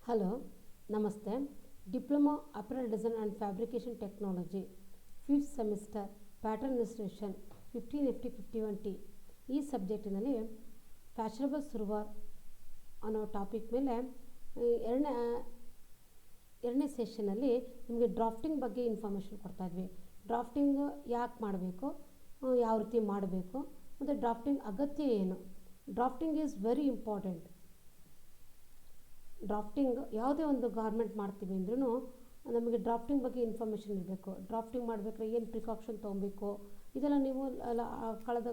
Hello, ನಮಸ್ತೆ. Diploma apparel design and fabrication technology, 5th semester, pattern institution 15FT51T. ಈ ಸಬ್ಜೆಕ್ಟಿನಲ್ಲಿ fashionable ಸುರುವಾರ್ ಅನ್ನೋ topic ಮೇಲೆ ಎರಡನೇ ಸೆಷನಲ್ಲಿ ನಿಮಗೆ ಡ್ರಾಫ್ಟಿಂಗ್ ಬಗ್ಗೆ ಇನ್ಫಾರ್ಮೇಷನ್ ಕೊಡ್ತಾಯಿದ್ವಿ. ಡ್ರಾಫ್ಟಿಂಗ್ ಯಾಕೆ ಮಾಡಬೇಕು, ಯಾವ ರೀತಿ ಮಾಡಬೇಕು, ಮತ್ತು ಡ್ರಾಫ್ಟಿಂಗ್ ಅಗತ್ಯ ಏನು. Drafting is very important. Drafting ಯಾವುದೇ ಒಂದು ಗಾರ್ಮೆಂಟ್ ಮಾಡ್ತೀವಿ ಅಂದ್ರೂ ನಮಗೆ ಡ್ರಾಫ್ಟಿಂಗ್ ಬಗ್ಗೆ ಇನ್ಫಾರ್ಮೇಷನ್ ಇರಬೇಕು. ಡ್ರಾಫ್ಟಿಂಗ್ ಮಾಡಬೇಕಾದ್ರೆ ಏನು ಪ್ರಿಕಾಷನ್ ತೊಗೊಬೇಕು, ಇದೆಲ್ಲ ನೀವು ಕಳೆದ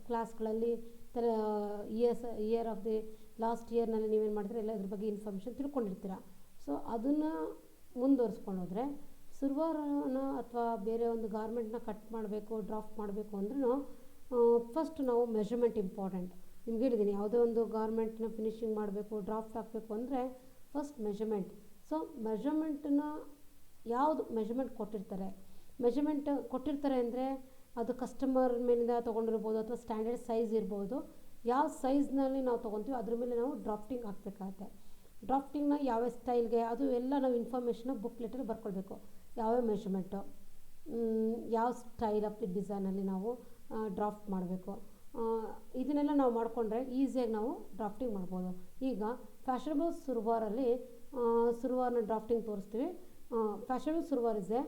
ಕ್ಲಾಸ್ಗಳಲ್ಲಿ ಇಯರ್ ಆಫ್ ದಿ ಲಾಸ್ಟ್ ಇಯರ್ನಲ್ಲಿ ನೀವೇನು ಮಾಡಿದ್ರೆ ಎಲ್ಲ ಇದ್ರ ಬಗ್ಗೆ ಇನ್ಫಾರ್ಮೇಷನ್ ತಿಳ್ಕೊಂಡಿರ್ತೀರ. ಸೊ ಅದನ್ನು ಮುಂದುವರಿಸ್ಕೊಂಡು ಹೋದರೆ ಸುರುವಾರನ ಅಥವಾ ಬೇರೆ ಒಂದು ಗಾರ್ಮೆಂಟ್ನ ಕಟ್ ಮಾಡಬೇಕು, ಡ್ರಾಫ್ಟ್ ಮಾಡಬೇಕು ಅಂದ್ರೂ ಫಸ್ಟ್ ನಾವು ಮೆಷರ್ಮೆಂಟ್ ಇಂಪಾರ್ಟೆಂಟ್. ನಿಮ್ಗೆ ಹೇಳಿದ್ದೀನಿ, ಯಾವುದೇ ಒಂದು ಗಾರ್ಮೆಂಟ್ನ ಫಿನಿಶಿಂಗ್ ಮಾಡಬೇಕು, ಡ್ರಾಫ್ಟ್ ಹಾಕಬೇಕು ಅಂದರೆ ಫಸ್ಟ್ ಮೆಷರ್ಮೆಂಟ್. ಸೊ ಮೆಷರ್ಮೆಂಟನ್ನ ಯಾವುದು ಮೆಷರ್ಮೆಂಟ್ ಕೊಟ್ಟಿರ್ತಾರೆ ಅಂದರೆ ಅದು ಕಸ್ಟಮರ್ ಮೇಲಿಂದ ತೊಗೊಂಡಿರ್ಬೋದು ಅಥವಾ ಸ್ಟ್ಯಾಂಡರ್ಡ್ ಸೈಜ್ ಇರ್ಬೋದು. ಯಾವ ಸೈಜ್ನಲ್ಲಿ ನಾವು ತೊಗೊತೀವಿ ಅದ್ರ ಮೇಲೆ ನಾವು ಡ್ರಾಫ್ಟಿಂಗ್ ಹಾಕಬೇಕಾಗತ್ತೆ. ಡ್ರಾಫ್ಟಿಂಗ್ನ ಯಾವ ಸ್ಟೈಲ್ಗೆ ಅದು ಎಲ್ಲ ನಾವು ಇನ್ಫಾರ್ಮೇಷನ್ನ ಬುಕ್ಲೆಟಲ್ಲಿ ಬರ್ಕೊಳ್ಬೇಕು. ಯಾವ್ಯಾವ ಮೆಷರ್ಮೆಂಟು, ಯಾವ ಸ್ಟೈಲ್ ಆಫ್ ದಿ ಡಿಸೈನಲ್ಲಿ ನಾವು ಡ್ರಾಫ್ಟ್ ಮಾಡಬೇಕು, ಇದನ್ನೆಲ್ಲ ನಾವು ಮಾಡಿಕೊಂಡ್ರೆ ಈಸಿಯಾಗಿ ನಾವು ಡ್ರಾಫ್ಟಿಂಗ್ ಮಾಡ್ಬೋದು. ಈಗ ಫ್ಯಾಷನಬಲ್ ಸುರುವಾರಲ್ಲಿ ಸುರುವಾರನ ಡ್ರಾಫ್ಟಿಂಗ್ ತೋರಿಸ್ತೀವಿ. Fashionable surwar is a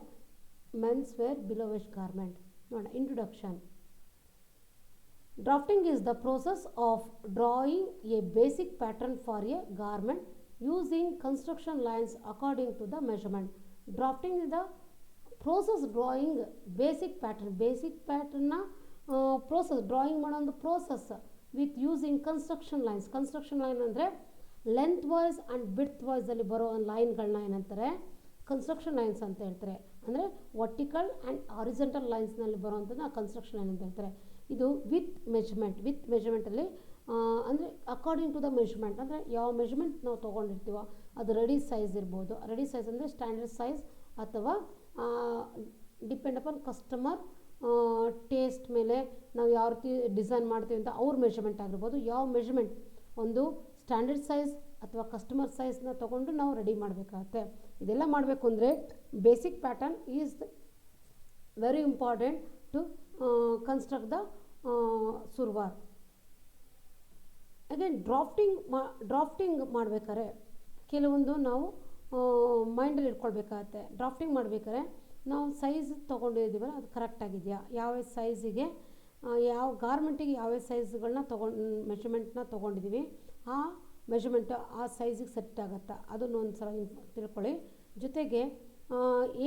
men's wear below waist garment. ನೋಡೋಣ, introduction. Drafting is the process of drawing a basic pattern for a garment using construction lines according to the measurement. Drafting is the process drawing basic ಪ್ಯಾಟರ್ನ್ನ process drawing ಮಾಡೋ ಒಂದು process with using construction lines. Construction line ಅಂದರೆ length wise and width ವೈಸಲ್ಲಿ ಬರೋ ಒಂದು ಲೈನ್ಗಳನ್ನ ಏನಂತಾರೆ, construction lines ಅಂತ ಹೇಳ್ತಾರೆ. ಅಂದರೆ ವರ್ಟಿಕಲ್ ಆ್ಯಂಡ್ ಹಾರಿಜೆಂಟಲ್ ಲೈನ್ಸ್ನಲ್ಲಿ ಬರೋವಂಥದ್ದು ಕನ್ಸ್ಟ್ರಕ್ಷನ್ ಲೈನ್ ಅಂತ ಹೇಳ್ತಾರೆ. ಇದು ವಿತ್ ಮೆಷರ್ಮೆಂಟಲ್ಲಿ ಅಂದರೆ ಅಕಾರ್ಡಿಂಗ್ ಟು ದ ಮೆಷರ್ಮೆಂಟ್ ಅಂದರೆ ಯಾವ ಮೆಷರ್ಮೆಂಟ್ ನಾವು ತೊಗೊಂಡಿರ್ತೀವೋ ಅದು ರೆಡಿ ಸೈಜ್ ಇರ್ಬೋದು. ರೆಡಿ ಸೈಜ್ ಅಂದರೆ ಸ್ಟ್ಯಾಂಡರ್ಡ್ ಸೈಜ್ ಅಥವಾ ಡಿಪೆಂಡ್ ಅಪಾನ್ ಕಸ್ಟಮರ್ ಟೇಸ್ಟ್ ಮೇಲೆ ನಾವು ಯಾವ ರೀತಿ ಡಿಸೈನ್ ಮಾಡ್ತೀವಿ ಅಂತ ಅವ್ರ ಮೆಷರ್ಮೆಂಟ್ ಆಗಿರ್ಬೋದು. ಯಾವ ಮೆಷರ್ಮೆಂಟ್ ಒಂದು ಸ್ಟ್ಯಾಂಡರ್ಡ್ ಸೈಜ್ ಅಥವಾ ಕಸ್ಟಮರ್ ಸೈಜ್ನ ತೊಗೊಂಡು ನಾವು ರೆಡಿ ಮಾಡಬೇಕಾಗತ್ತೆ. ಇದೆಲ್ಲ ಮಾಡಬೇಕು ಅಂದರೆ basic pattern is very important to construct the surwar. Again drafting ಮಾಡಬೇಕಾದ್ರೆ ಕೆಲವೊಂದು ನಾವು ಮೈಂಡಲ್ಲಿ ಇಟ್ಕೊಳ್ಬೇಕಾಗತ್ತೆ. ಡ್ರಾಫ್ಟಿಂಗ್ ಮಾಡಬೇಕಾದ್ರೆ ನಾವು ಸೈಜ್ ತೊಗೊಂಡಿದ್ದೀವಲ್ಲ ಅದು ಕರೆಕ್ಟಾಗಿದೆಯಾ, ಯಾವ ಸೈಜಿಗೆ ಯಾವ ಗಾರ್ಮೆಂಟಿಗೆ ಯಾವ್ಯಾವ ಸೈಜ್ಗಳನ್ನ ಮೆಷರ್ಮೆಂಟ್ನ ತೊಗೊಂಡಿದ್ದೀವಿ ಆ ಮೆಷರ್ಮೆಂಟು ಆ ಸೈಜಿಗೆ ಸೆಟ್ ಆಗುತ್ತಾ ಅದನ್ನು ಒಂದು ಸಲ ತಿಳ್ಕೊಳ್ಳಿ. ಜೊತೆಗೆ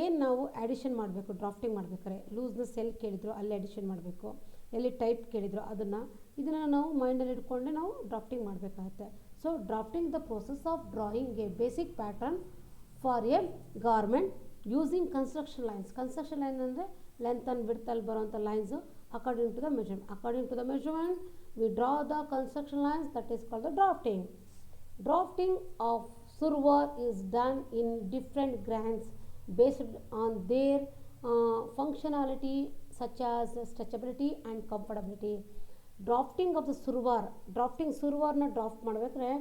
ಏನು ನಾವು ಆ್ಯಡಿಷನ್ ಮಾಡಬೇಕು ಡ್ರಾಫ್ಟಿಂಗ್ ಮಾಡಬೇಕಾದ್ರೆ, ಲೂಸ್ನೆಸ್ ಎಲ್ಲಿ ಕೇಳಿದ್ರು ಅಲ್ಲಿ ಆ್ಯಡಿಷನ್ ಮಾಡಬೇಕು, ಎಲ್ಲಿ ಟೈಟ್ ಕೇಳಿದ್ರು ಇದನ್ನು ನಾವು ಮೈಂಡಲ್ಲಿ ಇಟ್ಕೊಂಡೆ ನಾವು ಡ್ರಾಫ್ಟಿಂಗ್ ಮಾಡಬೇಕಾಗತ್ತೆ. So drafting the process of drawing a basic pattern for a garment using construction line ಅಂದರೆ ಲೆಂತ್ ಆ್ಯಂಡ್ ವಿಡ್ತಲ್ಲಿ ಬರೋವಂಥ lines according to the measurement we draw the construction lines, that is called the drafting. Drafting of ಸುರುವಾರ್ is done in different grounds based on their functionality such as stretchability and comfortability. Drafting of the ಸುರುವಾರ್ನ draft ಮಾಡಬೇಕಾದ್ರೆ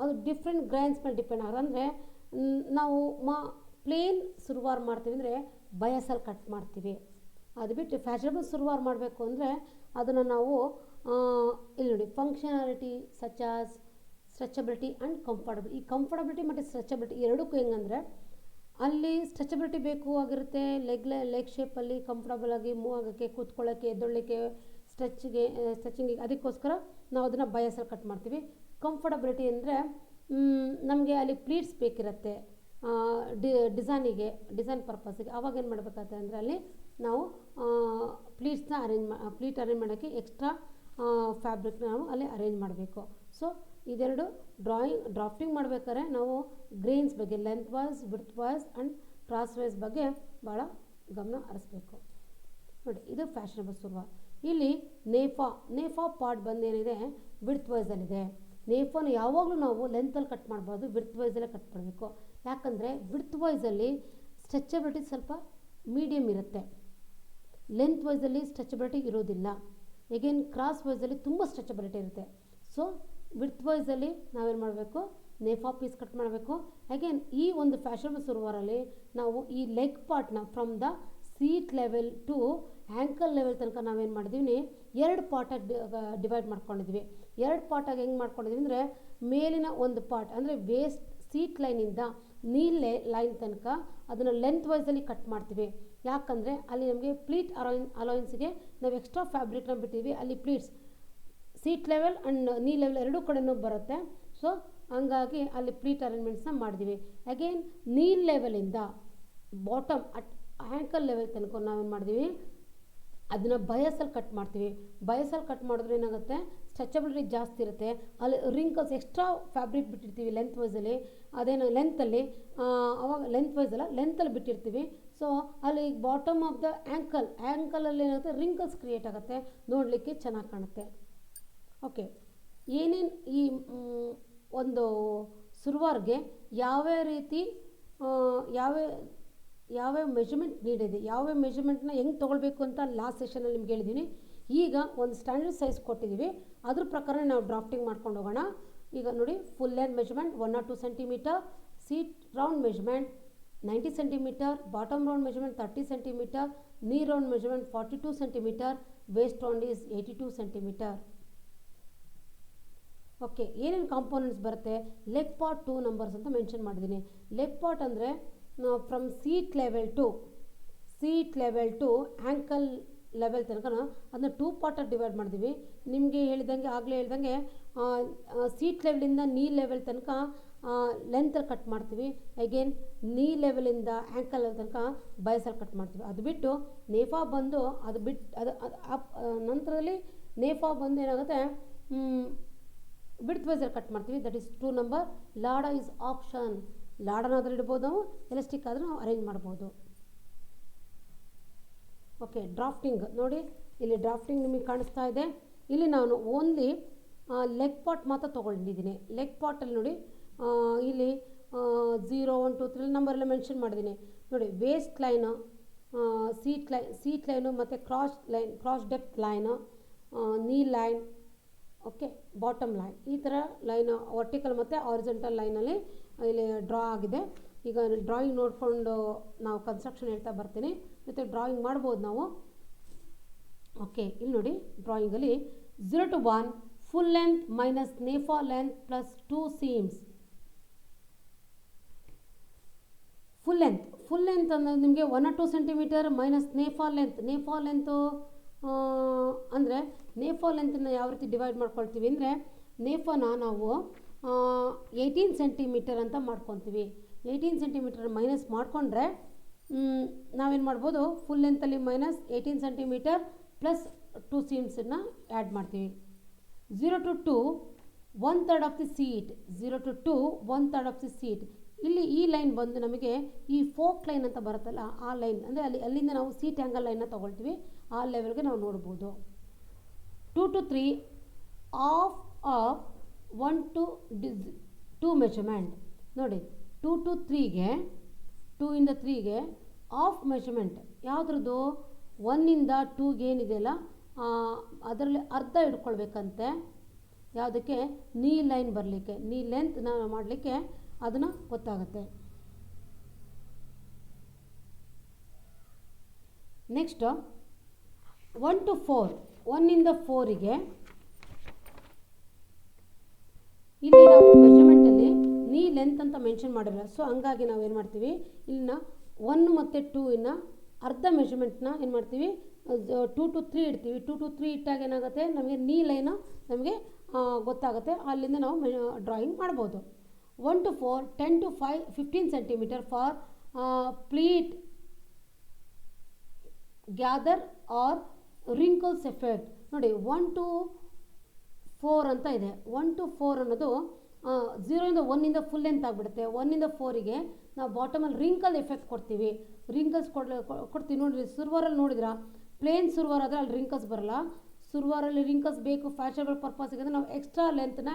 ಅದು different grains ಮೇಲೆ depend ಆಗೋದು. ಅಂದರೆ ನಾವು plane ಸುರುವಾರ್ ಮಾಡ್ತೀವಿ ಅಂದರೆ ಬಯಸಲ್ಲಿ ಕಟ್ ಮಾಡ್ತೀವಿ. ಅದು ಬಿಟ್ಟು ಫ್ಯಾಷನಬಲ್ ಸುರುವಾರ್ ಮಾಡಬೇಕು ಅಂದರೆ ಅದನ್ನು ನಾವು ಇಲ್ಲಿ ನೋಡಿ, functionality such as stretchability and comfortability. ಈ ಕಂಫರ್ಟಬಿಲಿಟಿ ಮತ್ತು ಸ್ಟ್ರೆಚಬಿಲಿಟಿ ಎರಡಕ್ಕೂ ಹೆಂಗಂದರೆ ಅಲ್ಲಿ ಸ್ಟ್ರೆಚಬಿಲಿಟಿ ಬೇಕು ಆಗಿರುತ್ತೆ, ಲೆಗ್ ಶೇಪಲ್ಲಿ ಕಂಫರ್ಟಬಲ್ ಆಗಿ ಮೂವ್ ಆಗೋಕ್ಕೆ, ಕೂತ್ಕೊಳ್ಳೋಕ್ಕೆ, ಎದ್ದೊಳ್ಳೋಕ್ಕೆ, ಸ್ಟ್ರೆಚಿಂಗಿಗೆ, ಅದಕ್ಕೋಸ್ಕರ ನಾವು ಅದನ್ನು ಬಯಸಲ್ಲಿ ಕಟ್ ಮಾಡ್ತೀವಿ. ಕಂಫರ್ಟಬಿಲಿಟಿ ಅಂದರೆ ನಮಗೆ ಅಲ್ಲಿ ಪ್ಲೀಟ್ಸ್ ಬೇಕಿರುತ್ತೆ ಡಿಸೈನ್ ಪರ್ಪಸ್ಸಿಗೆ. ಆವಾಗ ಏನು ಮಾಡಬೇಕಾಗತ್ತೆ ಅಂದರೆ ಅಲ್ಲಿ ನಾವು ಪ್ಲೀಟ್ ಅರೇಂಜ್ ಮಾಡೋಕ್ಕೆ ಎಕ್ಸ್ಟ್ರಾ ಫ್ಯಾಬ್ರಿಕ್ನ ನಾವು ಅಲ್ಲಿ ಅರೇಂಜ್ ಮಾಡಬೇಕು. ಸೊ ಇದೆರಡು ಡ್ರಾಫ್ಟಿಂಗ್ ಮಾಡಬೇಕಾದ್ರೆ ನಾವು ಗ್ರೇನ್ಸ್ ಬಗ್ಗೆ length wise, width wise and cross wise ಬಗ್ಗೆ ಭಾಳ ಗಮನ ಹರಿಸ್ಬೇಕು. ನೋಡಿ, ಇದು ಫ್ಯಾಷನಬಲ್ ಸುರುವಾರ್. ಇಲ್ಲಿ ನೇಫಾ ಪಾರ್ಟ್ ಬಂದೇನಿದೆ ವಿಡ್ತ್ ವೈಸಲ್ಲಿದೆ. ನೇಫಾನ ಯಾವಾಗಲೂ ನಾವು ಲೆಂತಲ್ಲಿ ಕಟ್ ಮಾಡಬಾರ್ದು, ವಿಡ್ತ್ ವೈಸಲ್ಲೇ ಕಟ್ ಮಾಡಬೇಕು. ಯಾಕಂದರೆ ವಿಡ್ತ್ ವೈಸಲ್ಲಿ ಸ್ಟ್ರೆಚಬಿಲಿಟಿ ಸ್ವಲ್ಪ ಮೀಡಿಯಮ್ ಇರುತ್ತೆ, ಲೆಂತ್ ವೈಸಲ್ಲಿ ಸ್ಟ್ರೆಚಬಿಲಿಟಿ ಇರೋದಿಲ್ಲ. ಎಗೇನ್ ಕ್ರಾಸ್ ವೈಸಲ್ಲಿ ತುಂಬ ಸ್ಟ್ರೆಚಬಿಲಿಟಿ ಇರುತ್ತೆ. ಸೊ ವಿಡ್ತ್ ವೈಸಲ್ಲಿ ನಾವೇನು ಮಾಡಬೇಕು, ನೇಫಾ ಪೀಸ್ ಕಟ್ ಮಾಡಬೇಕು. ಅಗೇನ್ ಈ ಒಂದು ಫ್ಯಾಷನಬಲ್ ಸುರುವಾರಲ್ಲಿ ನಾವು ಈ ಲೆಗ್ ಪಾರ್ಟ್ನ from the seat level to ankle level ತನಕ ನಾವೇನು ಮಾಡಿದ್ದೀವಿ, ಎರಡು ಪಾರ್ಟಾಗಿ ಡಿವೈಡ್ ಮಾಡ್ಕೊಂಡಿದ್ವಿ. ಎರಡು ಪಾರ್ಟಾಗಿ ಹೆಂಗೆ ಮಾಡ್ಕೊಂಡಿದ್ವಿ ಅಂದರೆ, ಮೇಲಿನ ಒಂದು ಪಾರ್ಟ್ ಅಂದರೆ ವೇಸ್ಟ್ ಸೀಟ್ ಲೈನಿಂದ ನೀ ಲೈನ್ ತನಕ ಅದನ್ನು ಲೆಂತ್ ವೈಸಲ್ಲಿ ಕಟ್ ಮಾಡ್ತೀವಿ. ಯಾಕಂದರೆ ಅಲ್ಲಿ ನಮಗೆ ಪ್ಲೀಟ್ ಅಲೋಯನ್ಸ್ಗೆ ನಾವು ಎಕ್ಸ್ಟ್ರಾ ಫ್ಯಾಬ್ರಿಕ್ನ ಬಿಟ್ಟಿದ್ವಿ. ಅಲ್ಲಿ ಪ್ಲೀಟ್ಸ್ ಸೀಟ್ ಲೆವೆಲ್ ಆ್ಯಂಡ್ ನೀ ಲೆವೆಲ್ ಎರಡೂ ಕಡೆನೂ ಬರುತ್ತೆ. ಸೊ ಹಂಗಾಗಿ ಅಲ್ಲಿ ಪ್ಲೀಟ್ ಅರೇಂಜ್ಮೆಂಟ್ಸ್ನ ಮಾಡಿದ್ವಿ. ಅಗೇನ್ ನೀ ಲೆವೆಲಿಂದ ಬಾಟಮ್ ಅಟ್ ಆ್ಯಂಕಲ್ ಲೆವೆಲ್ ತನಕ ನಾವೇನು ಮಾಡಿದ್ವಿ, ಅದನ್ನು ಬಯಸಲ್ಲಿ ಕಟ್ ಮಾಡ್ತೀವಿ. ಬಯಸಲ್ಲಿ ಕಟ್ ಮಾಡಿದ್ರೆ ಏನಾಗುತ್ತೆ, ಸ್ಟ್ರೆಚಬಿಲಿಟಿ ಜಾಸ್ತಿ ಇರುತ್ತೆ. ಅಲ್ಲಿ ರಿಂಕಲ್ಸ್ ಎಕ್ಸ್ಟ್ರಾ ಫ್ಯಾಬ್ರಿಕ್ ಬಿಟ್ಟಿರ್ತೀವಿ ಲೆಂತ್ ವೈಸಲ್ಲಿ, ಅದೇನು ಲೆಂತಲ್ಲಿ ಅವಾಗ ಲೆಂತ್ ವೈಸಲ್ಲ ಲೆಂತಲ್ಲಿ ಬಿಟ್ಟಿರ್ತೀವಿ. ಸೊ ಅಲ್ಲಿ ಬಾಟಮ್ ಆಫ್ ದ ಆ್ಯಂಕಲಲ್ಲಿ ಏನಾಗುತ್ತೆ, ರಿಂಕಲ್ಸ್ ಕ್ರಿಯೇಟ್ ಆಗುತ್ತೆ, ನೋಡಲಿಕ್ಕೆ ಚೆನ್ನಾಗಿ ಕಾಣುತ್ತೆ. ಓಕೆ, ಏನೇನು ಈ ಒಂದು ಸುರುವಾರ್ಗೆ ಯಾವ್ಯಾವ ರೀತಿ ಯಾವ್ಯಾವ ಮೆಜರ್ಮೆಂಟ್ ನೀಡಿದೆ, ಯಾವ್ಯಾವ ಮೆಜರ್ಮೆಂಟ್ನ ಹೆಂಗೆ ತೊಗೊಳ್ಬೇಕು ಅಂತ ಲಾಸ್ಟ್ ಸೆಷನಲ್ಲಿ ನಿಮ್ಗೆ ಹೇಳಿದ್ದೀನಿ. ಈಗ ಒಂದು ಸ್ಟ್ಯಾಂಡರ್ಡ್ ಸೈಜ್ ಕೊಟ್ಟಿದ್ದೀವಿ, ಅದ್ರ ಪ್ರಕಾರ ನಾವು ಡ್ರಾಫ್ಟಿಂಗ್ ಮಾಡ್ಕೊಂಡು ಹೋಗೋಣ. ಈಗ ನೋಡಿ, full length measurement 102 centimeter, seat round measurement 90 centimeter, bottom round measurement 30 centimeter, knee round measurement 42 centimeter, waist round is 82 centimeter. Okay, ಏನೇನು ಕಾಂಪೋನೆಂಟ್ಸ್ ಬರುತ್ತೆ, ಲೆಗ್ ಪಾರ್ಟ್ 2 ನಂಬರ್ಸ್ ಅಂತ ಮೆನ್ಷನ್ ಮಾಡಿದ್ದೀನಿ. ಲೆಗ್ ಪಾರ್ಟ್ ಅಂದರೆ from seat level to ankle level ತನಕ ಅದನ್ನ 2 ಪಾರ್ಟಾಗಿ divide ಮಾಡಿದ್ವಿ. ನಿಮಗೆ ಆಗಲೇ ಹೇಳ್ದಂಗೆ ಸೀಟ್ ಲೆವೆಲಿಂದ ನೀ ಲೆವೆಲ್ ತನಕ ಲೆಂತಲ್ಲಿ ಕಟ್ ಮಾಡ್ತೀವಿ. ಅಗೇನ್ ನೀ ಲೆವೆಲಿಂದ ಆ್ಯಂಕಲ್ ಲೆವೆಲ್ ತನಕ ಬಯಸಲ್ಲಿ ಕಟ್ ಮಾಡ್ತೀವಿ. ಅದು ಬಿಟ್ಟು ನೇಫಾ ಬಂದು ನಂತರದಲ್ಲಿ ನೇಫಾ ಬಂದು ಏನಾಗುತ್ತೆ, ವಿಡ್ತ್ ವೈಸಲ್ಲಿ ಕಟ್ ಮಾಡ್ತೀವಿ. That is 2 number. ಲಾಡ ಈಸ್ ಆಪ್ಷನ್. ಲಾಡನಾದರೂ ಇಡ್ಬೋದು ನಾವು, ಎಲಾಸ್ಟಿಕ್ ಆದರೂ ನಾವು ಅರೇಂಜ್ ಮಾಡ್ಬೋದು. ಓಕೆ, ಡ್ರಾಫ್ಟಿಂಗ್ ನೋಡಿ, ಇಲ್ಲಿ ಡ್ರಾಫ್ಟಿಂಗ್ ನಿಮಗೆ ಕಾಣಿಸ್ತಾ ಇದೆ. ಇಲ್ಲಿ ನಾನು ಓನ್ಲಿ ಲೆಗ್ ಪಾರ್ಟ್ ಮಾತ್ರ ತೊಗೊಂಡಿದ್ದೀನಿ. ಲೆಗ್ ಪಾರ್ಟಲ್ಲಿ ನೋಡಿ, ಇಲ್ಲಿ 0 1 2 3 ನಂಬರೆಲ್ಲ ಮೆನ್ಷನ್ ಮಾಡಿದ್ದೀನಿ ನೋಡಿ. ವೇಸ್ಟ್ ಲೈನು, ಸೀಟ್ ಲೈನು ಮತ್ತು ಕ್ರಾಸ್ ಡೆಪ್ತ್ ಲೈನು, ನೀ ಲೈನ್, ಓಕೆ, ಬಾಟಮ್ ಲೈನ್, ಈ ಥರ ಲೈನ್ ವರ್ಟಿಕಲ್ ಮತ್ತು ಹಾರಿಜಾಂಟಲ್ ಲೈನಲ್ಲಿ ಇಲ್ಲಿ ಡ್ರಾ ಆಗಿದೆ. ಈಗ ಡ್ರಾಯಿಂಗ್ ನೋಡಿಕೊಂಡು ನಾವು ಕನ್ಸ್ಟ್ರಕ್ಷನ್ ಹೇಳ್ತಾ ಬರ್ತೀನಿ, ಮತ್ತು ಡ್ರಾಯಿಂಗ್ ಮಾಡ್ಬೋದು ನಾವು. ಓಕೆ, ಇಲ್ಲಿ ನೋಡಿ, ಡ್ರಾಯಿಂಗಲ್ಲಿ 0 to 1 full length minus NEFA length plus 2 seems. Full length ಅನ್ನೋದು ನಿಮಗೆ 102 ಸೆಂಟಿಮೀಟರ್ ಮೈನಸ್ ನೇಫಾ ಲೆಂತು ಅಂದರೆ ನೇಫಾ ಲೆಂತನ್ನು ಯಾವ ರೀತಿ ಡಿವೈಡ್ ಮಾಡ್ಕೊಳ್ತೀವಿ ಅಂದರೆ, ನೇಫಾನ ನಾವು 18 ಸೆಂಟಿಮೀಟರ್ ಅಂತ ಮಾಡ್ಕೊತೀವಿ. 18 ಸೆಂಟಿಮೀಟರ್ ಮೈನಸ್ ಮಾಡಿಕೊಂಡ್ರೆ ನಾವೇನು ಮಾಡ್ಬೋದು, ಫುಲ್ ಲೆಂತಲ್ಲಿ ಮೈನಸ್ 18 ಸೆಂಟಿಮೀಟರ್ ಪ್ಲಸ್ 2 ಸೀಮ್ಸನ್ನು ಆ್ಯಡ್ ಮಾಡ್ತೀವಿ. 0 to 2 1/3 of the seat. 0 to 2 1/3 of the seat. ಇಲ್ಲಿ ಈ ಲೈನ್ ಬಂದು ನಮಗೆ ಈ ಫೋಕ್ ಲೈನ್ ಅಂತ ಬರುತ್ತಲ್ಲ, ಆ ಲೈನ್ ಅಂದರೆ ಅಲ್ಲಿಂದ ನಾವು ಸೀಟ್ ಆ್ಯಂಗಲ್ ಲೈನ್ನ ತೊಗೊಳ್ತೀವಿ. ಆ ಲೆವೆಲ್ಗೆ ನಾವು ನೋಡ್ಬೋದು. 2 to 3 ಆಫ್ 1 to 2 ಮೆಜರ್ಮೆಂಟ್ ನೋಡಿ. 2 to 3ಗೆ 2 ಇಂದ 3ಗೆ ಆಫ್ ಮೆಜರ್ಮೆಂಟ್ ಯಾವುದ್ರದ್ದು, 1ಇಂದ 2ಗೆ ಏನಿದೆಯಲ್ಲ ಅದರಲ್ಲಿ ಅರ್ಧ ಇಟ್ಕೊಳ್ಬೇಕಂತೆ. ಯಾವುದಕ್ಕೆ, ನೀ ಲೈನ್ ಬರಲಿಕ್ಕೆ, ನೀ ಲೆಂತ್ ನಾವು ಮಾಡಲಿಕ್ಕೆ ಅದನ್ನು ಗೊತ್ತಾಗುತ್ತೆ. ನೆಕ್ಸ್ಟ್ 1 to 4, 1ಇಂದ 4ಗೆ ಇಲ್ಲಿ ನಾವು ಮೆಜರ್ಮೆಂಟಲ್ಲಿ ನೀ ಲೆಂತ್ ಅಂತ ಮೆನ್ಷನ್ ಮಾಡಿರಲ್ಲ. ಸೊ ಹಂಗಾಗಿ ನಾವು ಏನು ಮಾಡ್ತೀವಿ, ಇಲ್ಲಿನ 1 ಮತ್ತು 2 ಅರ್ಧ ಮೆಜರ್ಮೆಂಟ್ನ ಏನು ಮಾಡ್ತೀವಿ, 2 to 3 ಇಡ್ತೀವಿ. 2 to 3 ಇಟ್ಟಾಗ ಏನಾಗುತ್ತೆ, ನಮಗೆ ನೀ ಲೈನು ನಮಗೆ ಗೊತ್ತಾಗುತ್ತೆ. ಅಲ್ಲಿಂದ ನಾವು ಡ್ರಾಯಿಂಗ್ ಮಾಡ್ಬೋದು. 1 to 4 10 to 15 centimeter for pleat gather or wrinkles effect ನೋಡಿ. 1 to 4 ಅಂತ ಇದೆ. 1 to 4 ಅನ್ನೋದು 0ಇಂದ 1ಇಂದ ಫುಲ್ ಲೆಂತ್ ಆಗಿಬಿಡುತ್ತೆ. 1ಇಂದ 4ಗೆ ನಾವು ಬಾಟಮಲ್ಲಿ ರಿಂಕಲ್ ಎಫೆಕ್ಟ್ ಕೊಡ್ತೀವಿ. ರಿಂಕಲ್ಸ್ ಕೊಡ್ತೀವಿ ನೋಡಿರಿ. ಸುರುವಾರಲ್ಲಿ ನೋಡಿದ್ರಾ, ಪ್ಲೇನ್ ಸುರುವಾರ ಆದರೆ ಅಲ್ಲಿ ರಿಂಕಲ್ಸ್ ಬರೋಲ್ಲ. ಸುರುವಾರಲ್ಲಿ ರಿಂಕಲ್ಸ್ ಬೇಕು ಫ್ಯಾಷನಬಲ್ ಪರ್ಪಸ್ಗೆ ಅಂದರೆ ನಾವು ಎಕ್ಸ್ಟ್ರಾ ಲೆಂತ್ನ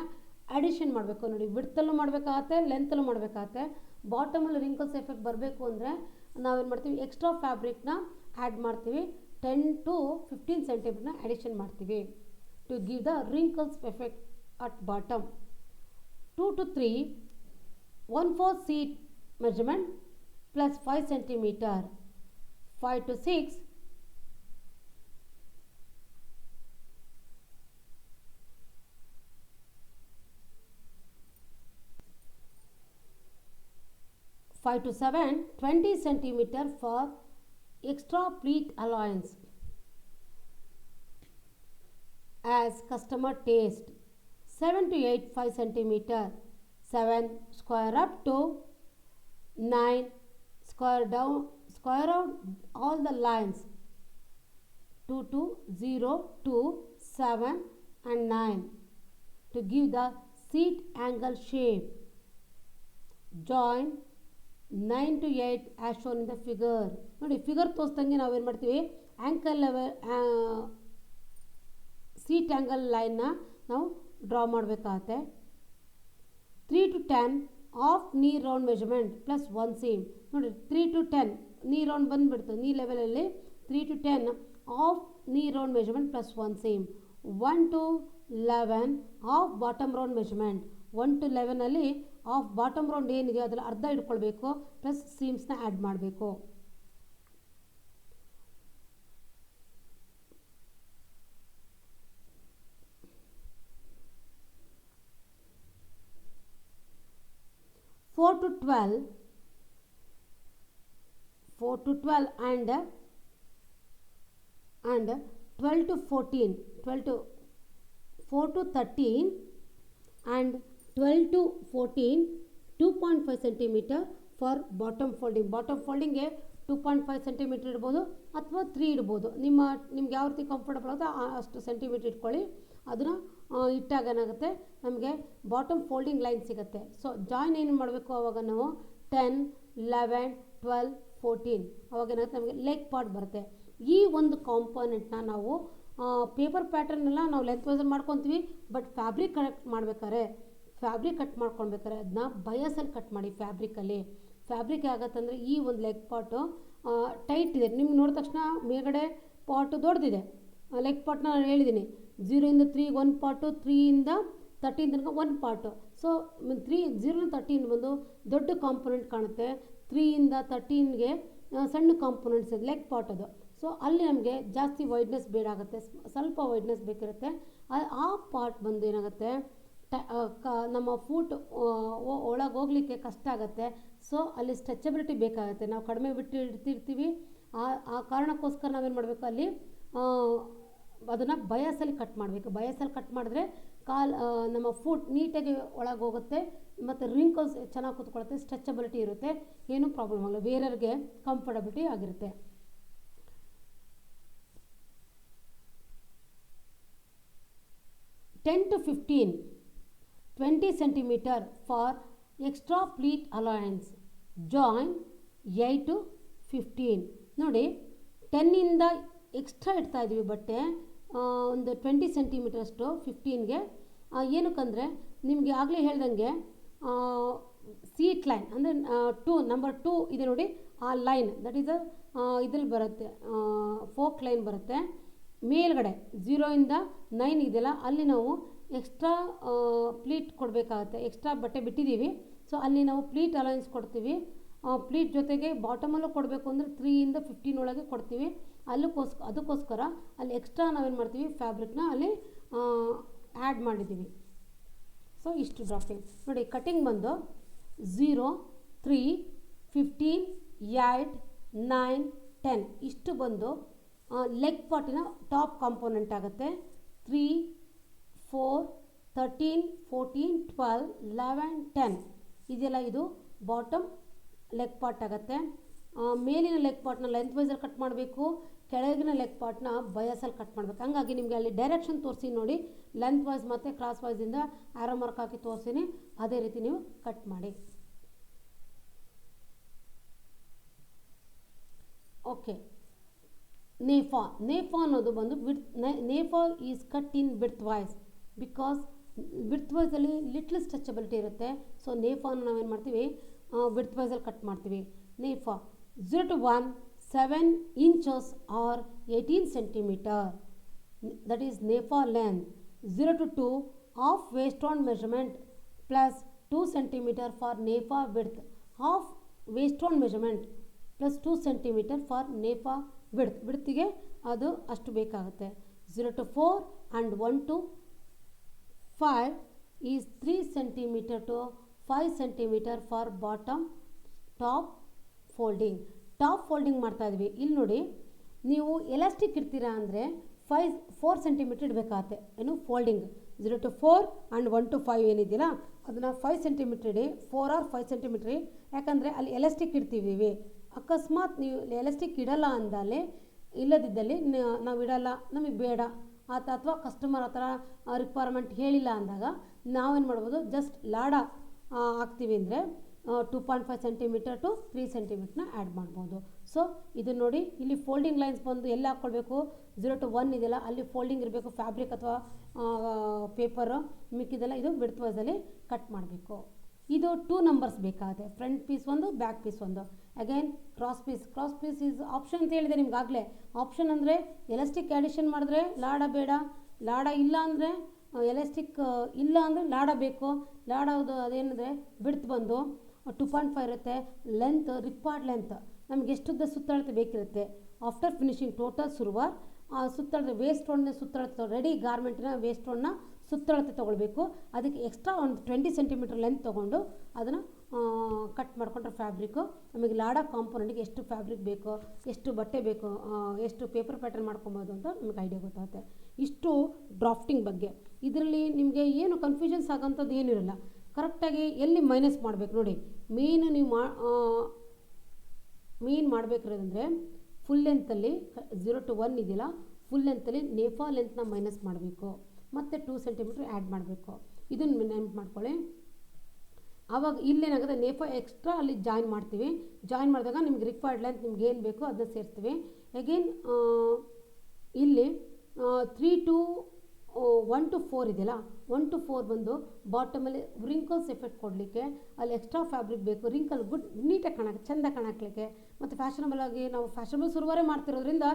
ಅಡಿಷನ್ ಮಾಡಬೇಕು ನೋಡಿ. ವಿಡ್ತಲ್ಲೂ ಮಾಡಬೇಕಾಗತ್ತೆ, ಲೆಂತಲ್ಲೂ ಮಾಡಬೇಕಾಗತ್ತೆ. ಬಾಟಮಲ್ಲಿ ರಿಂಕಲ್ಸ್ ಎಫೆಕ್ಟ್ ಬರಬೇಕು ಅಂದರೆ ನಾವೇನು ಮಾಡ್ತೀವಿ, ಎಕ್ಸ್ಟ್ರಾ ಫ್ಯಾಬ್ರಿಕ್ನ ಆ್ಯಡ್ ಮಾಡ್ತೀವಿ. 10 to 15 ಸೆಂಟಿಮೀಟರ್ನ ಅಡಿಷನ್ ಮಾಡ್ತೀವಿ to give the wrinkles effect at bottom. 2 to 3, 1/4 seat measurement plus 5 centimeter. 5 to 6, 5 to 7, 20 centimeter for extra pleat allowance as customer taste. 7 to 8, 5 centimeter. 7, square up to 9, square out all the lines. 2 to 0 to 7 and 9 to give the seat angle shape. Join 9 to 8 as shown in the figure. ನೋಡಿ figure ತೋರಿಸ್ದಂಗೆ ನಾವು ಏನು ಮಾಡ್ತೀವಿ, ankle level seat angle ಲೈನ್ನ ನಾವು draw ಮಾಡಬೇಕಾಗತ್ತೆ. 3 to 10 of knee round measurement plus 1 seem. ನೋಡಿ 3 to 10 ನೀ round ಬಂದುಬಿಡ್ತು, ನೀ ಲೆವೆಲಲ್ಲಿ 3 to 10 of knee round measurement plus 1 seam. 1 to 11 of bottom round measurement. 1 to 11ಅಲ್ಲಿ ಆಫ್ ಬಾಟಮ್ ರೌಂಡ್ ಏನಿದೆ ಅದರಲ್ಲಿ ಅರ್ಧ ಇಟ್ಕೊಳ್ಬೇಕು, ಪ್ಲಸ್ ಸೀಮ್ಸ್ನ ಆ್ಯಡ್ ಮಾಡಬೇಕು. Four to 12 and 12 to 14, 4 to 13 and 12 to 14, 2.5 centimeter for bottom folding. Bottom ಫೋಲ್ಡಿಂಗ್ಗೆ 2.5 ಸೆಂಟಿಮೀಟರ್ ಇಡ್ಬೋದು ಅಥವಾ 3 ಇಡ್ಬೋದು. ನಿಮ್ಗೆ ಯಾವ ರೀತಿ ಕಂಫರ್ಟಬಲ್ ಆಗುತ್ತೋ ಅಷ್ಟು ಸೆಂಟಿಮೀಟರ್ ಇಟ್ಕೊಳ್ಳಿ. ಅದನ್ನು ಇಟ್ಟಾಗ ಏನಾಗುತ್ತೆ, ನಮಗೆ ಬಾಟಮ್ ಫೋಲ್ಡಿಂಗ್ ಲೈನ್ ಸಿಗುತ್ತೆ. ಸೊ ಜಾಯಿನ್ ಏನು ಮಾಡಬೇಕು, ಆವಾಗ ನಾವು 10, 11, 12, 14 ಅವಾಗ ಏನಾಗುತ್ತೆ, ನಮಗೆ ಲೆಗ್ ಪಾರ್ಟ್ ಬರುತ್ತೆ. ಈ ಒಂದು ಕಾಂಪೋನೆಂಟ್ನ ನಾವು ಪೇಪರ್ ಪ್ಯಾಟರ್ನೆಲ್ಲ ನಾವು ಲೆಂತ್ ವೈಸಲ್ಲಿ ಮಾಡ್ಕೊತೀವಿ. ಬಟ್ ಫ್ಯಾಬ್ರಿಕ್ ಕಟ್ ಮಾಡ್ಕೊಳ್ಬೇಕಾದ್ರೆ ಅದನ್ನ ಬಯಸಲ್ಲಿ ಕಟ್ ಮಾಡಿ. ಫ್ಯಾಬ್ರಿಕ್ ಆಗುತ್ತಂದರೆ ಈ ಒಂದು ಲೆಗ್ ಪಾರ್ಟು ಟೈಟ್ ಇದೆ. ನಿಮ್ಗೆ ನೋಡಿದ ತಕ್ಷಣ ಮೇಲ್ಗಡೆ ಪಾರ್ಟು ದೊಡ್ಡದಿದೆ. ಲೆಗ್ ಪಾರ್ಟ್ನ ನಾನು ಹೇಳಿದ್ದೀನಿ, 0 ಇಂದ 3 1 ಪಾರ್ಟು, 3 ಇಂದ 13 ತನಕ 1 ಪಾರ್ಟು. ಸೊ 0 ಇಂದ 13 ಬಂದು ದೊಡ್ಡ ಕಾಂಪೊನೆಂಟ್ ಕಾಣುತ್ತೆ, 3 ಇಂದ 13ಗೆ ಸಣ್ಣ ಕಾಂಪೊನೆಂಟ್ಸ್ ಇದೆ, ಲೆಗ್ ಪಾರ್ಟ್ ಅದು. ಸೊ ಅಲ್ಲಿ ನಮಗೆ ಜಾಸ್ತಿ ವೈಡ್ನೆಸ್ ಬೇಡಾಗುತ್ತೆ, ಸ್ವಲ್ಪ ವೈಡ್ನೆಸ್ ಬೇಕಿರುತ್ತೆ. ಆ ಪಾರ್ಟ್ ಬಂದು ಏನಾಗುತ್ತೆ, ನಮ್ಮ ಫೂಟ್ ಒಳಗೆ ಹೋಗಲಿಕ್ಕೆ ಕಷ್ಟ ಆಗುತ್ತೆ. ಸೊ ಅಲ್ಲಿ ಸ್ಟ್ರೆಚಬಿಲಿಟಿ ಬೇಕಾಗುತ್ತೆ. ನಾವು ಕಡಿಮೆ ಬಿಟ್ಟು ಇಡ್ತಿರ್ತೀವಿ. ಆ ಕಾರಣಕ್ಕೋಸ್ಕರ ನಾವೇನು ಮಾಡಬೇಕು, ಅಲ್ಲಿ ಅದನ್ನು ಬಯಸಲ್ಲಿ ಕಟ್ ಮಾಡಬೇಕು. ಬಯಸಲ್ಲಿ ಕಟ್ ಮಾಡಿದ್ರೆ ನಮ್ಮ ಫೂಟ್ ನೀಟಾಗಿ ಒಳಗೆ ಹೋಗುತ್ತೆ ಮತ್ತು ರಿಂಕಲ್ಸ್ ಚೆನ್ನಾಗಿ ಕೂತ್ಕೊಳ್ಳುತ್ತೆ, ಸ್ಟ್ರೆಚಬಿಲಿಟಿ ಇರುತ್ತೆ, ಏನೂ ಪ್ರಾಬ್ಲಮ್ ಆಗಲ್ಲ, ಬೇರೆಯವ್ರಿಗೆ ಕಂಫರ್ಟಬಿಲಿಟಿ ಆಗಿರುತ್ತೆ. Ten to 15, 20 centimeter for extra pleat allowance. Join 8 to 15. ನೋಡಿ 10 ಇಂದ ಎಕ್ಸ್ಟ್ರಾ ಇಡ್ತಾ ಇದ್ದೀವಿ ಬಟ್ಟೆ, ಒಂದು 20 ಸೆಂಟಿಮೀಟರ್ ಅಷ್ಟು 15ಗೆ. ಏನಕ್ಕಂದರೆ ನಿಮಗೆ ಆಗಲೇ ಹೇಳ್ದಂಗೆ ಸೀಟ್ ಲೈನ್ ಅಂದರೆ ನಂಬರ್ 2 ಇದೆ ನೋಡಿ, ಆ ಲೈನ್ ದಟ್ ಈಸ್ ಇದ್ರಲ್ಲಿ ಬರುತ್ತೆ, ಫೋಕ್ ಲೈನ್ ಬರುತ್ತೆ ಮೇಲ್ಗಡೆ. 0 ಇಂದ 9 ಇದೆಯಲ್ಲ, ಅಲ್ಲಿ ನಾವು ಎಕ್ಸ್ಟ್ರಾ ಪ್ಲೀಟ್ ಕೊಡಬೇಕಾಗತ್ತೆ. ಎಕ್ಸ್ಟ್ರಾ ಬಟ್ಟೆ ಬಿಟ್ಟಿದ್ದೀವಿ, ಸೊ ಅಲ್ಲಿ ನಾವು ಪ್ಲೀಟ್ ಅಲೈನ್ಸ್ ಕೊಡ್ತೀವಿ. ಪ್ಲೀಟ್ ಜೊತೆಗೆ ಬಾಟಮಲ್ಲೂ ಕೊಡಬೇಕು ಅಂದರೆ 3 ಇಂದ 15 ಒಳಗೆ ಕೊಡ್ತೀವಿ. ಅದಕ್ಕೋಸ್ಕರ ಅಲ್ಲಿ ಎಕ್ಸ್ಟ್ರಾ ನಾವೇನು ಮಾಡ್ತೀವಿ, ಫ್ಯಾಬ್ರಿಕ್ನ ಅಲ್ಲಿ ಆ್ಯಡ್ ಮಾಡಿದ್ದೀವಿ. ಸೊ ಇಷ್ಟು ಡ್ರಾಫ್ಟಿಂಗ್ ನೋಡಿ. ಕಟಿಂಗ್ ಬಂದು 0, 3, 15, 8, 9, 10 ಇಷ್ಟು ಬಂದು ಲೆಗ್ ಪಾರ್ಟಿನ ಟಾಪ್ ಕಾಂಪೋನೆಂಟ್ ಆಗುತ್ತೆ. 3, 4, 13, 14, 12, 11, 10 ಇದೆಲ್ಲ ಇದು ಬಾಟಮ್ ಲೆಗ್ ಪಾರ್ಟ್ ಆಗುತ್ತೆ. ಮೇಲಿನ ಲೆಗ್ ಪಾರ್ಟ್ನ ಲೆಂತ್ ವೈಸಲ್ಲಿ ಕಟ್ ಮಾಡಬೇಕು, ಕೆಳಗಿನ ಲೆಗ್ ಪಾರ್ಟ್ನ ಬಯಸಲ್ಲಿ ಕಟ್ ಮಾಡಬೇಕು. ಹಂಗಾಗಿ ನಿಮಗೆ ಅಲ್ಲಿ ಡೈರೆಕ್ಷನ್ ತೋರಿಸಿ ನೋಡಿ, ಲೆಂತ್ ವೈಸ್ ಮತ್ತು ಕ್ರಾಸ್ ವೈಸಿಂದ ಆರೋ ಮಾರ್ಕ್ ಹಾಕಿ ತೋರಿಸ್ತೀನಿ, ಅದೇ ರೀತಿ ನೀವು ಕಟ್ ಮಾಡಿ. ಓಕೆ, ನೇಫಾ ಅನ್ನೋದು ಬಂದು ನೇಫಾ is cut in width wise, because width ವೈಸಲ್ಲಿ ಲಿಟ್ಲ್ ಸ್ಟ್ರೆಚಬಿಲಿಟಿ ಇರುತ್ತೆ. ಸೊ ನೇಫಾನ ನಾವೇನು ಮಾಡ್ತೀವಿ, ಬಿಡ್ತ್ ವೈಸಲ್ಲಿ ಕಟ್ ಮಾಡ್ತೀವಿ. ನೇಫಾ 0 to 1, 7 inches or 18 centimeter, that is ನೇಫಾ length. 0 to 2, half waist measurement plus 2 centimeter for ನೇಫಾ width. Half waist measurement plus 2 centimeter for ನೇಫಾ ವಿಡ್ತ್. ವಿಡ್ತಿಗೆ ಅದು ಅಷ್ಟು ಬೇಕಾಗುತ್ತೆ. 0 to 4 and 1 to 5 is 3 centimeter to 5 centimeter for bottom top folding. Top folding ಮಾಡ್ತಾ ಇದ್ವಿ. ಇಲ್ಲಿ ನೋಡಿ, ನೀವು ಎಲಾಸ್ಟಿಕ್ ಇಡ್ತೀರಾ ಅಂದರೆ 4 centimeter ಇಡಬೇಕಾಗತ್ತೆ. ಏನು ಫೋಲ್ಡಿಂಗ್ 0 to 4 and 1 to 5 ಏನಿದೆಯಲ್ಲ ಅದನ್ನು 5 centimeter ಇಡಿ, 4 or 5 centimeter. ಯಾಕಂದರೆ ಅಲ್ಲಿ ಎಲಾಸ್ಟಿಕ್ ಇಡ್ತೀವಿ. ಅಕಸ್ಮಾತ್ ನೀವು ಎಲಾಸ್ಟಿಕ್ ಇಡಲ್ಲ ಅಂದಾಲೆ ಇಲ್ಲದಿದ್ದಲ್ಲಿ ನಾವು ಇಡಲ್ಲ, ನಮಗೆ ಬೇಡ ಅಥವಾ ಕಸ್ಟಮರ್ ಆ ಥರ ರಿಕ್ವೈರ್ಮೆಂಟ್ ಹೇಳಿಲ್ಲ ಅಂದಾಗ ನಾವೇನು ಮಾಡ್ಬೋದು, ಜಸ್ಟ್ ಲಾಡ ಹಾಕ್ತೀವಿ ಅಂದರೆ 2.5 centimeter to 3 centimeterನ ಆ್ಯಡ್ ಮಾಡ್ಬೋದು. ಸೊ ಇದು ನೋಡಿ, ಇಲ್ಲಿ ಫೋಲ್ಡಿಂಗ್ ಲೈನ್ಸ್ ಬಂದು ಎಲ್ಲ ಹಾಕ್ಕೊಳ್ಬೇಕು. 0 to 1 ಇದೆಯಲ್ಲ ಅಲ್ಲಿ ಫೋಲ್ಡಿಂಗ್ ಇರಬೇಕು, ಫ್ಯಾಬ್ರಿಕ್ ಅಥವಾ ಪೇಪರು ಮಿಕ್ಕಿದೆಲ್ಲ ಇದು ವಿಡ್ತ್ ವೈಸಲ್ಲಿ ಕಟ್ ಮಾಡಬೇಕು. ಇದು 2 numbers ಬೇಕಾಗುತ್ತೆ. ಫ್ರಂಟ್ ಪೀಸ್ ಒಂದು, ಬ್ಯಾಕ್ ಪೀಸ್ ಒಂದು. Again cross piece is option ಅಂತ ಹೇಳಿದೆ ನಿಮ್ಗಾಗಲೇ. ಆಪ್ಷನ್ ಅಂದರೆ ಎಲಾಸ್ಟಿಕ್ ಆ್ಯಡಿಷನ್ ಮಾಡಿದ್ರೆ ಲಾಡ ಬೇಡ, ಲಾಡ ಇಲ್ಲ ಅಂದರೆ ಎಲಾಸ್ಟಿಕ್ ಇಲ್ಲ ಅಂದರೆ ಲಾಡ ಬೇಕು. ಲಾಡ ಅದೇನಿದೆ ವಿಡ್ತ್ ಬಂದು 2.5 ಇರುತ್ತೆ. ಲೆಂತ್ ರಿಕ್ವೈರ್ಡ್ ಲೆಂತ್ ನಮಗೆ ಎಷ್ಟುದ್ದ ಸುತ್ತಳತೆ ಬೇಕಿರುತ್ತೆ. ಆಫ್ಟರ್ ಫಿನಿಶಿಂಗ್ ಟೋಟಲ್ ಸುರುವಾರ್ ಸುತ್ತಳತೆ ವೇಸ್ಟ್ ಒನ್ನ ಸುತ್ತಳತೆ ರೆಡಿ ಗಾರ್ಮೆಂಟಿನ ವೇಸ್ಟ್ ಒನ್ನ ಸುತ್ತಳತೆ ತೊಗೊಳ್ಬೇಕು. ಅದಕ್ಕೆ ಎಕ್ಸ್ಟ್ರಾ ಒಂದು 20 centimeter ಲೆಂತ್ ತೊಗೊಂಡು ಅದನ್ನು ಕಟ್ ಮಾಡಿಕೊಂಡ್ರೆ ಫ್ಯಾಬ್ರಿಕ್ಕು ನಮಗೆ ಲಾಡ ಕಾಂಪೋನೆಂಟ್ಗೆ ಎಷ್ಟು ಫ್ಯಾಬ್ರಿಕ್ ಬೇಕು, ಎಷ್ಟು ಬಟ್ಟೆ ಬೇಕು, ಎಷ್ಟು ಪೇಪರ್ ಪ್ಯಾಟರ್ನ್ ಮಾಡ್ಕೊಬೋದು ಅಂತ ನಮಗೆ ಐಡಿಯಾ ಗೊತ್ತಾಗುತ್ತೆ. ಇಷ್ಟು ಡ್ರಾಫ್ಟಿಂಗ್ ಬಗ್ಗೆ. ಇದರಲ್ಲಿ ನಿಮಗೆ ಏನು ಕನ್ಫ್ಯೂಷನ್ಸ್ ಆಗೋಂಥದ್ದು ಏನಿರಲ್ಲ. ಕರೆಕ್ಟಾಗಿ ಎಲ್ಲಿ ಮೈನಸ್ ಮಾಡಬೇಕು ನೋಡಿ. ಮೇನ್ ನೀವು ಮೇನ್ ಮಾಡಬೇಕಿರೋದಂದರೆ ಫುಲ್ ಲೆಂತಲ್ಲಿ 0 to 1 ಇದೆಯಲ್ಲ, ಫುಲ್ ಲೆಂತಲ್ಲಿ ನೇಫಾ ಲೆಂತ್ನ ಮೈನಸ್ ಮಾಡಬೇಕು ಮತ್ತು 2 centimeter ಆ್ಯಡ್ ಮಾಡಬೇಕು. ಇದನ್ನು ನೆನಪು ಮಾಡ್ಕೊಳ್ಳಿ. ಆವಾಗ ಇಲ್ಲೇನಾಗುತ್ತೆ, ನೇಫಾ ಎಕ್ಸ್ಟ್ರಾ ಅಲ್ಲಿ ಜಾಯಿನ್ ಮಾಡ್ತೀವಿ. ಜಾಯಿನ್ ಮಾಡಿದಾಗ ನಿಮ್ಗೆ ರಿಕ್ವೈರ್ಡ್ ಲೆಂತ್ ನಿಮ್ಗೆ ಏನು ಬೇಕೋ ಅದನ್ನ ಸೇರಿಸ್ತೀವಿ. ಅಗೇನ್ ಇಲ್ಲಿ 3 to 1 to 4 ಇದೆಯಲ್ಲ, 1 to 4 ಬಂದು ಬಾಟಮಲ್ಲಿ ರಿಂಕಲ್ಸ್ ಎಫೆಕ್ಟ್ ಕೊಡಲಿಕ್ಕೆ ಅಲ್ಲಿ ಎಕ್ಸ್ಟ್ರಾ ಫ್ಯಾಬ್ರಿಕ್ ಬೇಕು. ರಿಂಕಲ್ ನೀಟಾಗಿ ಕಾಣಕ್ಕೆ, ಚೆಂದ ಕಾಣಕ್ಲಿಕ್ಕೆ, ಮತ್ತು ಫ್ಯಾಷನಬಲ್ ಆಗಿ ನಾವು ಫ್ಯಾಷನಬಲ್ ಶುರುವಾರೇ ಮಾಡ್ತಿರೋದ್ರಿಂದ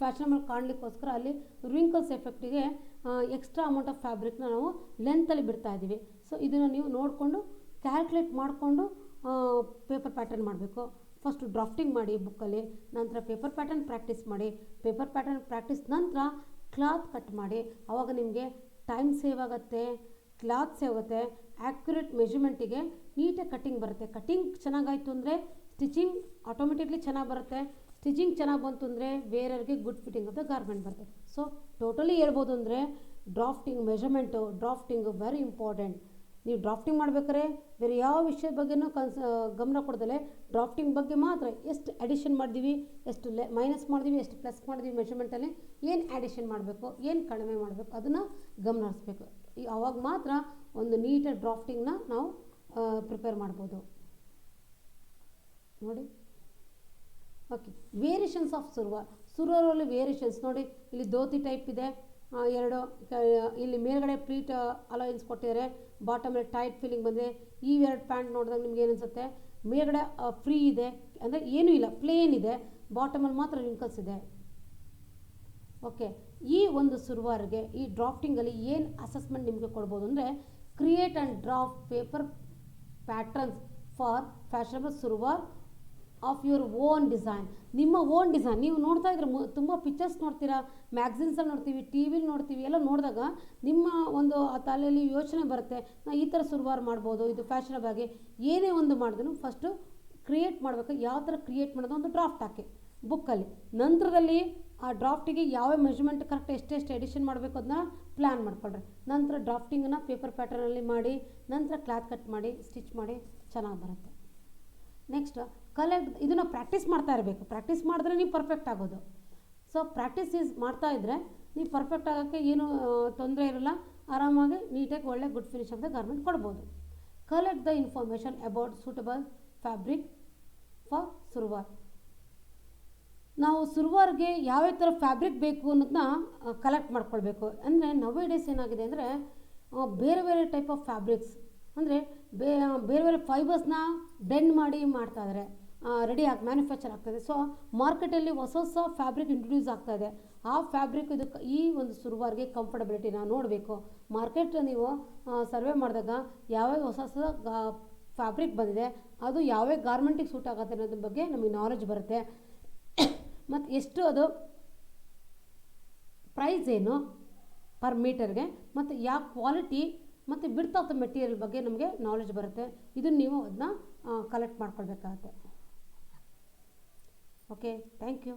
ಫ್ಯಾಷನಬಲ್ ಕಾಣಲಿಕ್ಕೋಸ್ಕರ ಅಲ್ಲಿ ರಿಂಕಲ್ಸ್ ಎಫೆಕ್ಟಿಗೆ ಎಕ್ಸ್ಟ್ರಾ ಅಮೌಂಟ್ ಆಫ್ ಫ್ಯಾಬ್ರಿಕ್ನ ನಾವು ಲೆಂತಲ್ಲಿ ಬಿಡ್ತಾ ಇದ್ದೀವಿ. ಸೊ ಇದನ್ನು ನೀವು ನೋಡಿಕೊಂಡು ಕ್ಯಾಲ್ಕುಲೇಟ್ ಮಾಡಿಕೊಂಡು ಪೇಪರ್ ಪ್ಯಾಟರ್ನ್ ಮಾಡಬೇಕು. ಫಸ್ಟು ಡ್ರಾಫ್ಟಿಂಗ್ ಮಾಡಿ ಬುಕ್ಕಲ್ಲಿ, ನಂತರ ಪೇಪರ್ ಪ್ಯಾಟರ್ನ್ ಪ್ರಾಕ್ಟೀಸ್ ಮಾಡಿ. ಪೇಪರ್ ಪ್ಯಾಟರ್ನ್ ಪ್ರಾಕ್ಟೀಸ್ ನಂತರ ಕ್ಲಾತ್ ಕಟ್ ಮಾಡಿ. ಆವಾಗ ನಿಮಗೆ ಟೈಮ್ ಸೇವ್ ಆಗುತ್ತೆ, ಕ್ಲಾತ್ ಸೇವ್ ಆಗುತ್ತೆ, ಆ್ಯಕ್ಯುರೇಟ್ ಮೆಜರ್ಮೆಂಟಿಗೆ ನೀಟಾಗಿ ಕಟ್ಟಿಂಗ್ ಬರುತ್ತೆ. ಕಟ್ಟಿಂಗ್ ಚೆನ್ನಾಗಾಯಿತು ಅಂದರೆ ಸ್ಟಿಚಿಂಗ್ ಆಟೋಮೆಟಿಕ್ಲಿ ಚೆನ್ನಾಗಿ ಬರುತ್ತೆ. ಸ್ಟಿಚಿಂಗ್ ಚೆನ್ನಾಗಿ ಬಂತು ಅಂದರೆ ಬೇರೆಯವ್ರಿಗೆ ಗುಡ್ ಫಿಟ್ಟಿಂಗ್ ಅಂತ ಗಾರ್ಮೆಂಟ್ ಬರುತ್ತೆ. ಸೊ ಟೋಟಲಿ ಹೇಳ್ಬೋದು ಅಂದರೆ ಡ್ರಾಫ್ಟಿಂಗು ವೆರಿ ಇಂಪಾರ್ಟೆಂಟ್. ನೀವು ಡ್ರಾಫ್ಟಿಂಗ್ ಮಾಡ್ಬೇಕಾದ್ರೆ ಬೇರೆ ಯಾವ ವಿಷಯದ ಬಗ್ಗೆನೂ ಗಮನ ಕೊಡ್ದಲೆ ಡ್ರಾಫ್ಟಿಂಗ್ ಬಗ್ಗೆ ಮಾತ್ರ ಎಷ್ಟು ಅಡಿಷನ್ ಮಾಡಿದ್ದೀವಿ, ಎಷ್ಟು ಮೈನಸ್ ಮಾಡಿದ್ದೀವಿ, ಎಷ್ಟು ಪ್ಲಸ್ ಮಾಡಿದ್ದೀವಿ, ಮೆಷರ್ಮೆಂಟಲ್ಲಿ ಏನು ಆ್ಯಡಿಷನ್ ಮಾಡಬೇಕು, ಏನು ಕಡಿಮೆ ಮಾಡಬೇಕು ಅದನ್ನು ಗಮನ ಹರಿಸ್ಬೇಕು. ಆವಾಗ ಮಾತ್ರ ಒಂದು ನೀಟಾಗಿ ಡ್ರಾಫ್ಟಿಂಗ್ನ ನಾವು ಪ್ರಿಪೇರ್ ಮಾಡ್ಬೋದು. ನೋಡಿ, ಓಕೆ. ವೇರಿಯೇಷನ್ಸ್ ಆಫ್ ಸುರುವಾರಲ್ಲಿ ವೇರಿಯೇಷನ್ಸ್ ನೋಡಿ. ಇಲ್ಲಿ ಧೋತಿ ಟೈಪ್ ಇದೆ, ಎರಡು ಇಲ್ಲಿ ಮೇಲ್ಗಡೆ ಪ್ಲೀಟ್ ಅಲೈನ್ಸ್ ಕೊಟ್ಟಿದ್ದಾರೆ, ಬಾಟಮಲ್ಲಿ ಟೈಟ್ ಫೀಲಿಂಗ್ ಬಂದಿದೆ. ಈ ಎರಡು ಪ್ಯಾಂಟ್ ನೋಡಿದಾಗ ನಿಮ್ಗೆ ಏನು ಅನಿಸುತ್ತೆ, ಮೇಲ್ಗಡೆ ಫ್ರೀ ಇದೆ ಅಂದರೆ ಏನೂ ಇಲ್ಲ, ಪ್ಲೇನ್ ಇದೆ, ಬಾಟಮಲ್ಲಿ ಮಾತ್ರ ರಿಂಕಲ್ಸ್ ಇದೆ. ಓಕೆ, ಈ ಒಂದು ಸುರುವಾರಿಗೆ ಈ ಡ್ರಾಫ್ಟಿಂಗಲ್ಲಿ ಏನು ಅಸೆಸ್ಮೆಂಟ್ ನಿಮಗೆ ಕೊಡ್ಬೋದು ಅಂದರೆ, create and draft paper patterns for fashionable ಸುರುವಾರ್ ಆಫ್ ಯುವರ್ ಓನ್ ಡಿಸೈನ್. ನಿಮ್ಮ ಓನ್ ಡಿಸೈನ್ ನೀವು ನೋಡ್ತಾ ಇದ್ರೆ ತುಂಬ ಪಿಕ್ಚರ್ಸ್ ನೋಡ್ತೀರಾ, ಮ್ಯಾಗ್ಝಿನ್ಸಲ್ಲಿ ನೋಡ್ತೀವಿ, ಟಿ ವಿಲಿ ನೋಡ್ತೀವಿ, ಎಲ್ಲ ನೋಡಿದಾಗ ನಿಮ್ಮ ಒಂದು ಆ ತಲೆಯಲ್ಲಿ ಯೋಚನೆ ಬರುತ್ತೆ, ನಾ ಈ ಥರ ಸುರುವಾರ್ ಮಾಡ್ಬೋದು, ಇದು ಫ್ಯಾಷನಬಲ್ ಆಗಿ. ಏನೇ ಒಂದು ಮಾಡಿದ್ರು ಫಸ್ಟು ಕ್ರಿಯೇಟ್ ಮಾಡಬೇಕು. ಯಾವ ಥರ ಕ್ರಿಯೇಟ್ ಮಾಡೋದು ಒಂದು ಡ್ರಾಫ್ಟ್ ಹಾಕಿ ಬುಕ್ಕಲ್ಲಿ. ನಂತರದಲ್ಲಿ ಆ ಡ್ರಾಫ್ಟಿಗೆ ಯಾವ ಮೆಜರ್ಮೆಂಟ್ ಕರೆಕ್ಟ್ ಎಷ್ಟೆಷ್ಟು ಎಡಿಷನ್ ಮಾಡಬೇಕು ಅದನ್ನ ಪ್ಲ್ಯಾನ್ ಮಾಡ್ಕೊಳ್ರಿ. ನಂತರ ಡ್ರಾಫ್ಟಿಂಗನ್ನು ಪೇಪರ್ ಪ್ಯಾಟರ್ನಲ್ಲಿ ಮಾಡಿ, ನಂತರ ಕ್ಲಾತ್ ಕಟ್ ಮಾಡಿ, ಸ್ಟಿಚ್ ಮಾಡಿ ಚೆನ್ನಾಗಿ ಬರುತ್ತೆ. Next collect. ಇದನ್ನು ಪ್ರಾಕ್ಟೀಸ್ ಮಾಡ್ತಾ ಇರಬೇಕು. ಪ್ರಾಕ್ಟೀಸ್ ಮಾಡಿದ್ರೆ ನೀವು ಪರ್ಫೆಕ್ಟ್ ಆಗೋದು. ಸೊ ಪ್ರಾಕ್ಟೀಸ್ ಮಾಡ್ತಾ ಇದ್ದರೆ ನೀವು ಪರ್ಫೆಕ್ಟ್ ಆಗೋಕ್ಕೆ ಏನು ತೊಂದರೆ ಇರೋಲ್ಲ, ಆರಾಮಾಗಿ ನೀಟಾಗಿ ಒಳ್ಳೆ ಗುಡ್ ಫಿನಿಶ್ ಅಂತ ಗಾರ್ಮೆಂಟ್ ಕೊಡ್ಬೋದು. Collect the information about suitable fabric for ಸುರುವಾರ್. ನಾವು ಸುರುವಾರ್ಗೆ ಯಾವ್ಯಾವ ಥರ ಫ್ಯಾಬ್ರಿಕ್ ಬೇಕು ಅನ್ನೋದನ್ನ ಕಲೆಕ್ಟ್ ಮಾಡ್ಕೊಳ್ಬೇಕು. ಅಂದರೆ ನವೇ ಡೇಸ್ ಏನಾಗಿದೆ ಅಂದರೆ ಬೇರೆ ಬೇರೆ ಟೈಪ್ ಆಫ್ ಫ್ಯಾಬ್ರಿಕ್ಸ್ ಅಂದರೆ ಬೇರೆ ಬೇರೆ ಫೈಬರ್ಸ್ನ ಬ್ಲೆಂಡ್ ಮಾಡಿ ಮಾಡ್ತಾಯಿದ್ದಾರೆ, ರೆಡಿ ಆಗಿ ಮ್ಯಾನುಫ್ಯಾಕ್ಚರ್ ಆಗ್ತಾಯಿದೆ. ಸೊ ಮಾರ್ಕೆಟಲ್ಲಿ ಹೊಸ ಹೊಸ ಫ್ಯಾಬ್ರಿಕ್ ಇಂಟ್ರೊಡ್ಯೂಸ್ ಆಗ್ತಾಯಿದೆ. ಆ ಫ್ಯಾಬ್ರಿಕ್ ಇದಕ್ಕೆ ಈ ಒಂದು ಸುರುವಾರ್ಗೆ ಕಂಫರ್ಟಬಿಲಿಟಿನ ನೋಡಬೇಕು. ಮಾರ್ಕೆಟ್ ನೀವು ಸರ್ವೆ ಮಾಡಿದಾಗ ಯಾವ್ಯಾವ ಹೊಸ ಹೊಸ ಫ್ಯಾಬ್ರಿಕ್ ಬಂದಿದೆ, ಅದು ಯಾವ್ಯಾವ ಗಾರ್ಮೆಂಟಿಗೆ ಸೂಟ್ ಆಗುತ್ತೆ ಅನ್ನೋದ್ರ ಬಗ್ಗೆ ನಮಗೆ ನಾಲೆಜ್ ಬರುತ್ತೆ. ಮತ್ತು ಎಷ್ಟು ಅದು ಪ್ರೈಸ್ ಏನು ಪರ್ ಮೀಟರ್ಗೆ, ಮತ್ತು ಯಾವ ಕ್ವಾಲಿಟಿ ಮತ್ತು ಬಿಡ್ತ್ ಆಫ್ ದ ಮೆಟೀರಿಯಲ್ ಬಗ್ಗೆ ನಮಗೆ ನಾಲೆಜ್ ಬರುತ್ತೆ. ಇದನ್ನು ನೀವು ಅದನ್ನ ಕಲೆಕ್ಟ್ ಮಾಡ್ಕೊಳ್ಬೇಕಾಗತ್ತೆ. Okay, thank you.